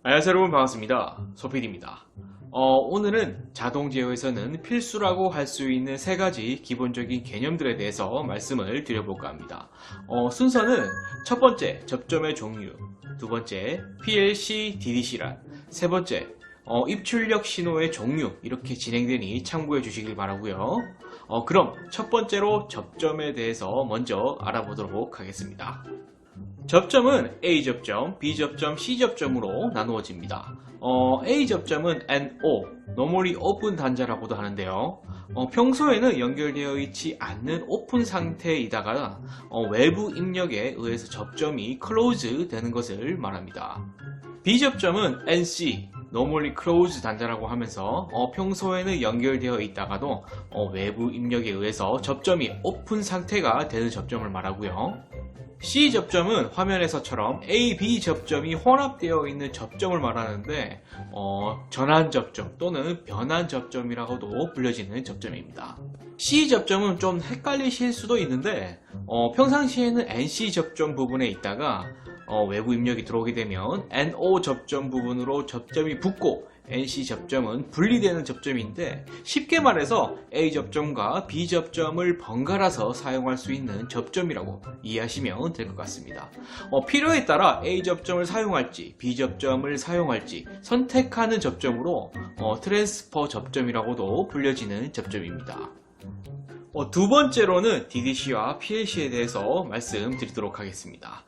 안녕하세요 여러분, 반갑습니다. 소PD입니다. 오늘은 자동 제어에서는 필수라고 할 수 있는 세 가지 기본적인 개념들에 대해서 말씀을 드려볼까 합니다. 순서는 첫 번째, 접점의 종류, 두 번째, PLC, DDC란, 세 번째, 입출력 신호의 종류, 이렇게 진행되니 참고해 주시길 바라고요. 그럼 첫 번째로 접점에 대해서 먼저 알아보도록 하겠습니다. 접점은 A접점, B접점, C접점으로 나누어집니다. A접점은 NO, Normally Open 단자라고도 하는데요. 평소에는 연결되어 있지 않는 오픈 상태이다가 외부 입력에 의해서 접점이 close 되는 것을 말합니다. B접점은 NC, Normally Close 단자라고 하면서 평소에는 연결되어 있다가도 외부 입력에 의해서 접점이 오픈 상태가 되는 접점을 말하고요. C접점은 화면에서처럼 A, B 접점이 혼합되어 있는 접점을 말하는데 전환 접점 또는 변환 접점이라고도 불려지는 접점입니다. C접점은 좀 헷갈리실 수도 있는데 평상시에는 NC 접점 부분에 있다가 외부 입력이 들어오게 되면 NO 접점 부분으로 접점이 붙고 NC 접점은 분리되는 접점인데, 쉽게 말해서 A 접점과 B 접점을 번갈아서 사용할 수 있는 접점이라고 이해하시면 될 것 같습니다. 필요에 따라 A 접점을 사용할지 B 접점을 사용할지 선택하는 접점으로 트랜스퍼 접점이라고도 불려지는 접점입니다. 두 번째로는 DDC와 PLC에 대해서 말씀드리도록 하겠습니다.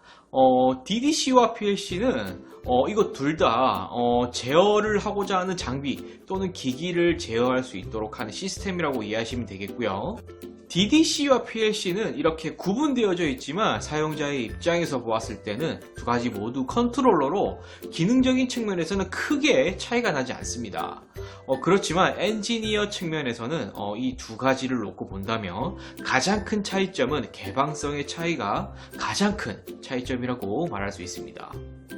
DDC와 PLC는 이거 둘 다 제어를 하고자 하는 장비 또는 기기를 제어할 수 있도록 하는 시스템이라고 이해하시면 되겠고요. DDC와 PLC는 이렇게 구분되어져 있지만 사용자의 입장에서 보았을 때는 두 가지 모두 컨트롤러로 기능적인 측면에서는 크게 차이가 나지 않습니다. 그렇지만 엔지니어 측면에서는 이 두 가지를 놓고 본다면 가장 큰 차이점은 개방성의 차이가 가장 큰 차이점이라고 말할 수 있습니다.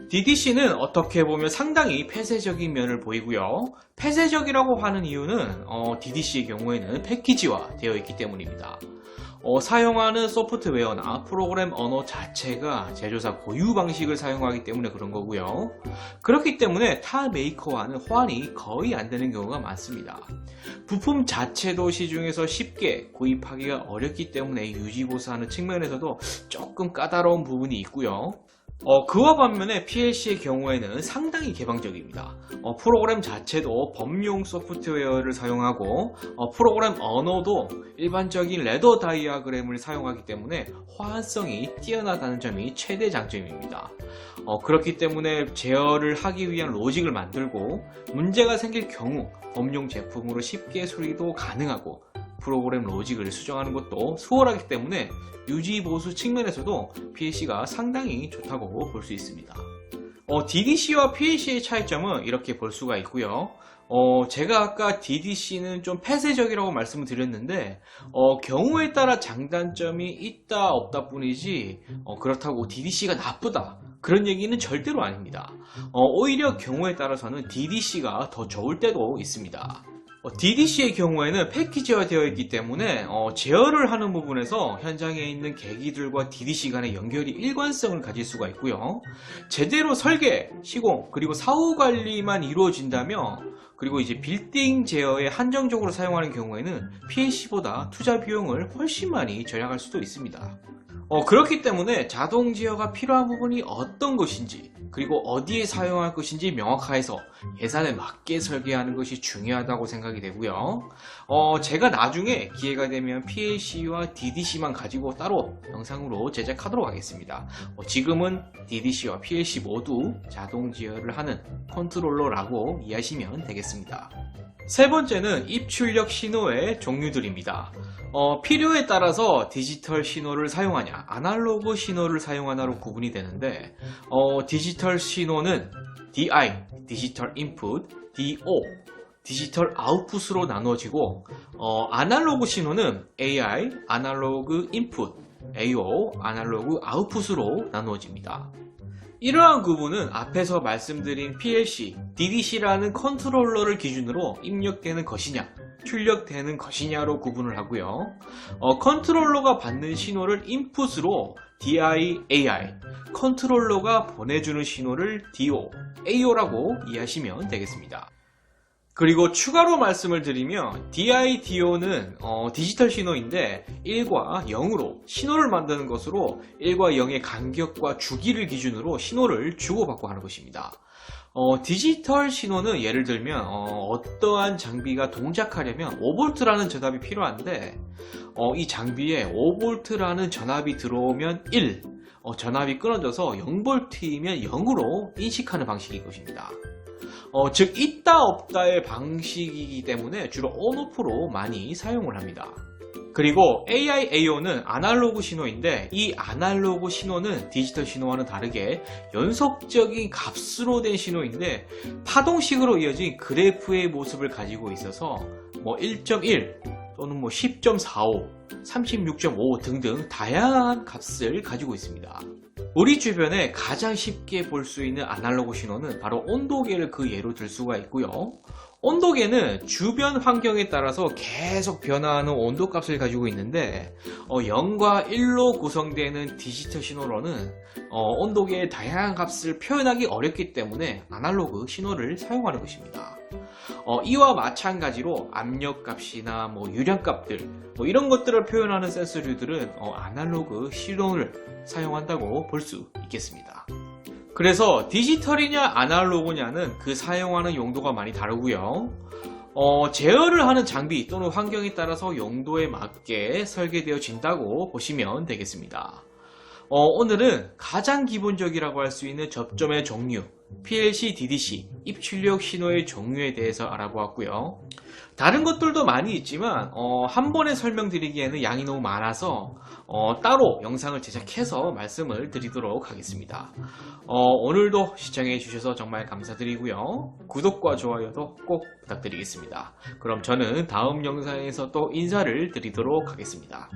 DDC는 어떻게 보면 상당히 폐쇄적인 면을 보이고요. 폐쇄적이라고 하는 이유는 DDC의 경우에는 패키지화 되어 있기 때문입니다. 사용하는 소프트웨어나 프로그램 언어 자체가 제조사 고유 방식을 사용하기 때문에 그런 거고요. 그렇기 때문에 타 메이커와는 호환이 거의 안 되는 경우가 많습니다. 부품 자체도 시중에서 쉽게 구입하기가 어렵기 때문에 유지보수하는 측면에서도 조금 까다로운 부분이 있고요. 그와 반면에 PLC의 경우에는 상당히 개방적입니다. 프로그램 자체도 범용 소프트웨어를 사용하고 프로그램 언어도 일반적인 레더 다이아그램을 사용하기 때문에 호환성이 뛰어나다는 점이 최대 장점입니다. 그렇기 때문에 제어를 하기 위한 로직을 만들고 문제가 생길 경우 범용 제품으로 쉽게 수리도 가능하고 프로그램 로직을 수정하는 것도 수월하기 때문에 유지 보수 측면에서도 PLC가 상당히 좋다고 볼 수 있습니다. DDC와 PLC의 차이점은 이렇게 볼 수가 있고요. 제가 아까 DDC는 좀 폐쇄적이라고 말씀을 드렸는데 경우에 따라 장단점이 있다 없다 뿐이지 그렇다고 DDC가 나쁘다 그런 얘기는 절대로 아닙니다. 오히려 경우에 따라서는 DDC가 더 좋을 때도 있습니다. DDC의 경우에는 패키지화 되어 있기 때문에 제어를 하는 부분에서 현장에 있는 계기들과 DDC 간의 연결이 일관성을 가질 수가 있고요. 제대로 설계, 시공, 그리고 사후 관리만 이루어진다면 그리고 이제 빌딩 제어에 한정적으로 사용하는 경우에는 PLC보다 투자 비용을 훨씬 많이 절약할 수도 있습니다. 그렇기 때문에 자동 제어가 필요한 부분이 어떤 것인지 그리고 어디에 사용할 것인지 명확해서 예산에 맞게 설계하는 것이 중요하다고 생각이 되고요. 제가 나중에 기회가 되면 PLC와 DDC만 가지고 따로 영상으로 제작하도록 하겠습니다. 지금은 DDC와 PLC 모두 자동 제어를 하는 컨트롤러라고 이해하시면 되겠습니다. 세 번째는 입출력 신호의 종류들입니다. 필요에 따라서 디지털 신호를 사용하냐, 아날로그 신호를 사용하냐로 구분이 되는데 디지털 신호는 DI, 디지털 인풋, DO, 디지털 아웃풋으로 나누어지고 아날로그 신호는 AI, 아날로그 인풋, AO, 아날로그 아웃풋으로 나누어집니다. 이러한 구분은 앞에서 말씀드린 PLC, DDC라는 컨트롤러를 기준으로 입력되는 것이냐 출력되는 것이냐로 구분을 하고요. 컨트롤러가 받는 신호를 인풋으로 DI, AI, 컨트롤러가 보내주는 신호를 DO, AO라고 이해하시면 되겠습니다. 그리고 추가로 말씀을 드리면 DI, DO는 디지털 신호인데 1과 0으로 신호를 만드는 것으로 1과 0의 간격과 주기를 기준으로 신호를 주고받고 하는 것입니다. 디지털 신호는 예를 들면 어떠한 장비가 동작하려면 5V라는 전압이 필요한데 이 장비에 5V라는 전압이 들어오면 1, 전압이 끊어져서 0V이면 0으로 인식하는 방식인 것입니다. 즉 있다 없다의 방식이기 때문에 주로 ON/OFF로 많이 사용을 합니다. 그리고 AI, AO는 아날로그 신호인데 이 아날로그 신호는 디지털 신호와는 다르게 연속적인 값으로 된 신호인데 파동식으로 이어진 그래프의 모습을 가지고 있어서 1.1 또는 10.45, 36.5 등등 다양한 값을 가지고 있습니다. 우리 주변에 가장 쉽게 볼 수 있는 아날로그 신호는 바로 온도계를 그 예로 들 수가 있고요. 온도계는 주변 환경에 따라서 계속 변화하는 온도값을 가지고 있는데 0과 1로 구성되는 디지털 신호로는 온도계의 다양한 값을 표현하기 어렵기 때문에 아날로그 신호를 사용하는 것입니다. 이와 마찬가지로 압력값이나 유량값들 이런 것들을 표현하는 센서류들은 아날로그 신호를 사용한다고 볼 수 있겠습니다. 그래서 디지털이냐 아날로그냐는 그 사용하는 용도가 많이 다르고요. 제어를 하는 장비 또는 환경에 따라서 용도에 맞게 설계되어진다고 보시면 되겠습니다. 오늘은 가장 기본적이라고 할 수 있는 접점의 종류, PLC, DDC, 입출력 신호의 종류에 대해서 알아보았고요. 다른 것들도 많이 있지만 한 번에 설명드리기에는 양이 너무 많아서 따로 영상을 제작해서 말씀을 드리도록 하겠습니다. 오늘도 시청해 주셔서 정말 감사드리고요. 구독과 좋아요도 꼭 부탁드리겠습니다. 그럼 저는 다음 영상에서 또 인사를 드리도록 하겠습니다.